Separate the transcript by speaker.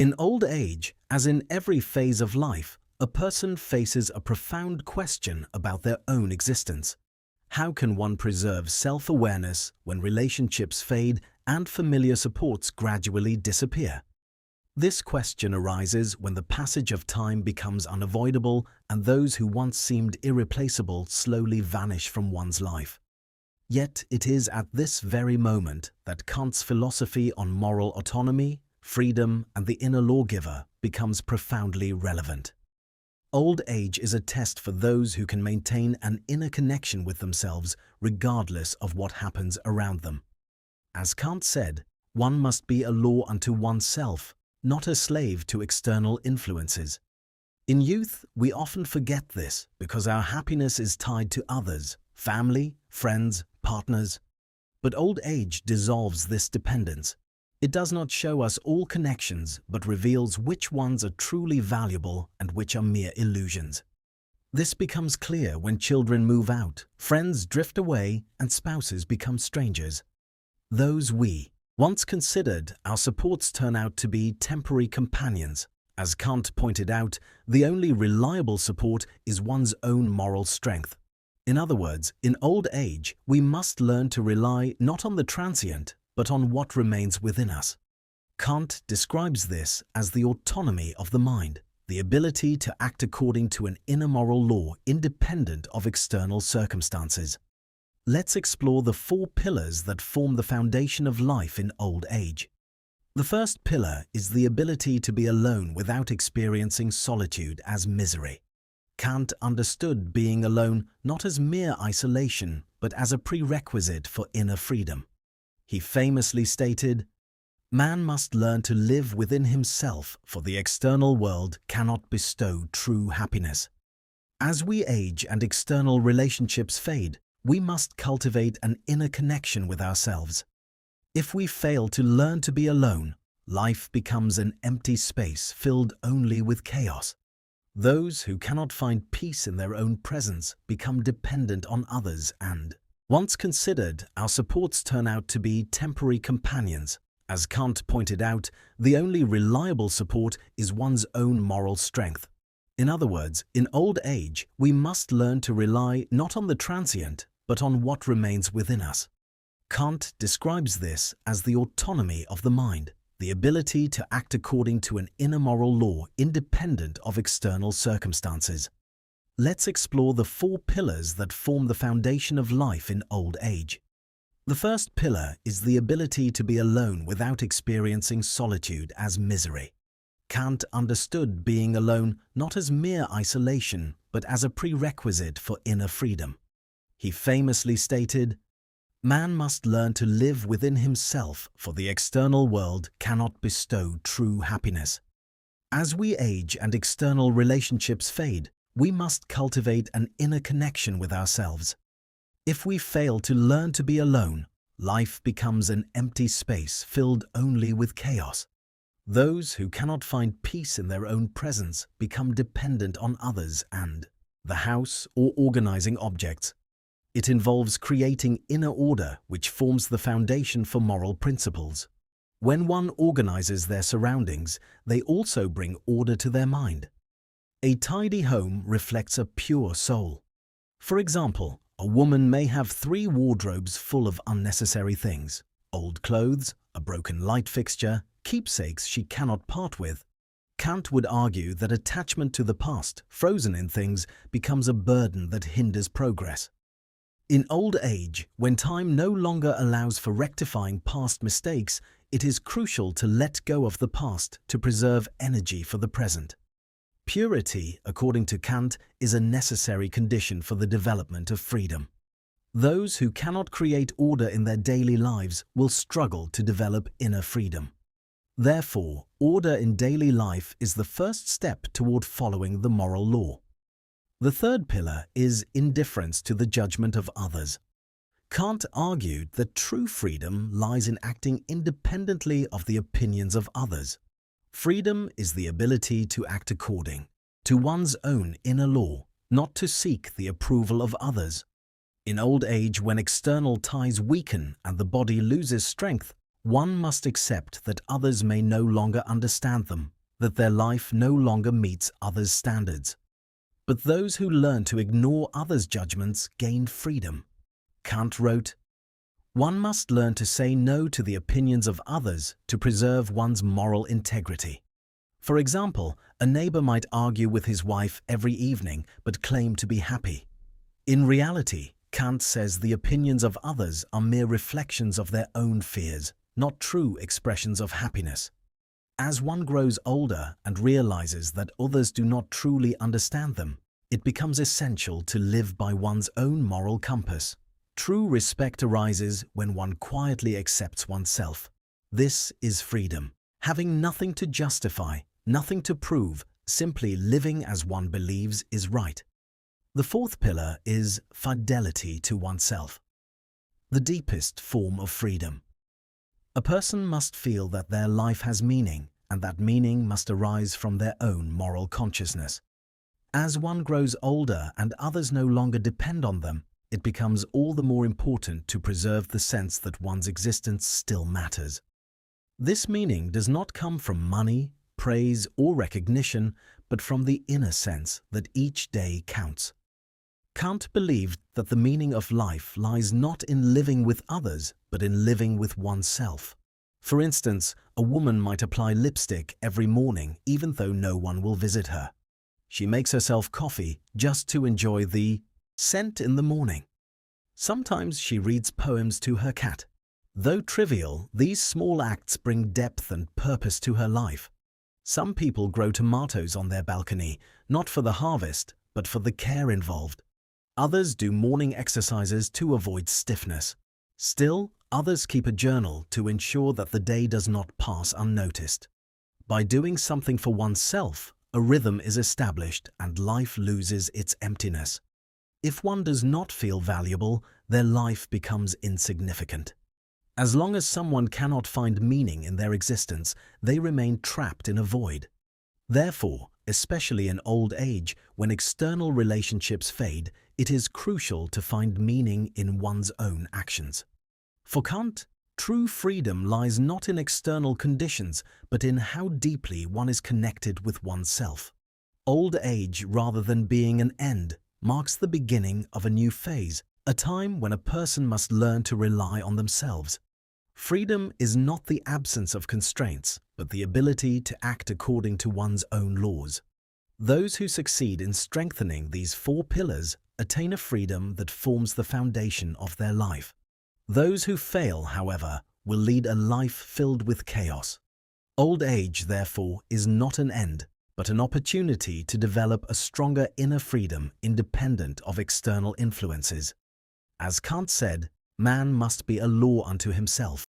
Speaker 1: In old age, as in every phase of life, a person faces a profound question about their own existence. How can one preserve self-awareness when relationships fade and familiar supports gradually disappear? This question arises when the passage of time becomes unavoidable and those who once seemed irreplaceable slowly vanish from one's life. Yet it is at this very moment that Kant's philosophy on moral autonomy, freedom, and the inner lawgiver becomes profoundly relevant. Old age is a test for those who can maintain an inner connection with themselves regardless of what happens around them. As Kant said, one must be a law unto oneself, not a slave to external influences. In youth, we often forget this because our happiness is tied to others, family, friends, partners. But old age dissolves this dependence. It does not show us all connections, but reveals which ones are truly valuable and which are mere illusions. This becomes clear when children move out, friends drift away, and spouses become strangers. Those we once considered our supports turn out to be temporary companions. As Kant pointed out, the only reliable support is one's own moral strength. In other words, in old age, we must learn to rely not on the transient, but on what remains within us. Kant describes this as the autonomy of the mind, the ability to act according to an inner moral law independent of external circumstances. Let's explore the 4 pillars that form the foundation of life in old age. The first pillar is the ability to be alone without experiencing solitude as misery. Kant understood being alone not as mere isolation, but as a prerequisite for inner freedom. He famously stated, "Man must learn to live within himself, for the external world cannot bestow true happiness." As we age and external relationships fade, we must cultivate an inner connection with ourselves. If we fail to learn to be alone, life becomes an empty space filled only with chaos. Those who cannot find peace in their own presence become dependent on others and, once considered, our supports turn out to be temporary companions. As Kant pointed out, the only reliable support is one's own moral strength. In other words, in old age, we must learn to rely not on the transient, but on what remains within us. Kant describes this as the autonomy of the mind, the ability to act according to an inner moral law independent of external circumstances. Let's explore the 4 pillars that form the foundation of life in old age. The first pillar is the ability to be alone without experiencing solitude as misery. Kant understood being alone not as mere isolation, but as a prerequisite for inner freedom. He famously stated, "Man must learn to live within himself, for the external world cannot bestow true happiness." As we age and external relationships fade, we must cultivate an inner connection with ourselves. If we fail to learn to be alone, life becomes an empty space filled only with chaos. Those who cannot find peace in their own presence become dependent on others and the house or organizing objects. It involves creating inner order, which forms the foundation for moral principles. When one organizes their surroundings, they also bring order to their mind. A tidy home reflects a pure soul. For example, a woman may have 3 wardrobes full of unnecessary things: old clothes, a broken light fixture, keepsakes she cannot part with. Kant would argue that attachment to the past, frozen in things, becomes a burden that hinders progress. In old age, when time no longer allows for rectifying past mistakes, it is crucial to let go of the past to preserve energy for the present. Purity, according to Kant, is a necessary condition for the development of freedom. Those who cannot create order in their daily lives will struggle to develop inner freedom. Therefore, order in daily life is the first step toward following the moral law. The third pillar is indifference to the judgment of others. Kant argued that true freedom lies in acting independently of the opinions of others. Freedom is the ability to act according to one's own inner law, not to seek the approval of others. In old age, when external ties weaken and the body loses strength, One must accept that others may no longer understand them, that their life no longer meets others' standards. But those who learn to ignore others' judgments gain freedom. Kant wrote, "One must learn to say no to the opinions of others to preserve one's moral integrity." For example, a neighbor might argue with his wife every evening but claim to be happy. In reality, Kant says the opinions of others are mere reflections of their own fears, not true expressions of happiness. As one grows older and realizes that others do not truly understand them, it becomes essential to live by one's own moral compass. True respect arises when one quietly accepts oneself. This is freedom, having nothing to justify, nothing to prove, simply living as one believes is right. The fourth pillar is fidelity to oneself, the deepest form of freedom. A person must feel that their life has meaning, and that meaning must arise from their own moral consciousness. As one grows older and others no longer depend on them, it becomes all the more important to preserve the sense that one's existence still matters. This meaning does not come from money, praise, or recognition, but from the inner sense that each day counts. Kant believed that the meaning of life lies not in living with others, but in living with oneself. For instance, a woman might apply lipstick every morning even though no one will visit her. She makes herself coffee just to enjoy the scent in the morning. Sometimes she reads poems to her cat. Though trivial, these small acts bring depth and purpose to her life. Some people grow tomatoes on their balcony, not for the harvest, but for the care involved. Others do morning exercises to avoid stiffness. Still, others keep a journal to ensure that the day does not pass unnoticed. By doing something for oneself, a rhythm is established and life loses its emptiness. If one does not feel valuable, their life becomes insignificant. As long as someone cannot find meaning in their existence, they remain trapped in a void. Therefore, especially in old age, when external relationships fade, it is crucial to find meaning in one's own actions. For Kant, true freedom lies not in external conditions, but in how deeply one is connected with oneself. Old age, rather than being an end, marks the beginning of a new phase, a time when a person must learn to rely on themselves. Freedom is not the absence of constraints, but the ability to act according to one's own laws. Those who succeed in strengthening these four pillars attain a freedom that forms the foundation of their life. Those who fail, however, will lead a life filled with chaos. Old age, therefore, is not an end, but an opportunity to develop a stronger inner freedom independent of external influences. As Kant said, man must be a law unto himself.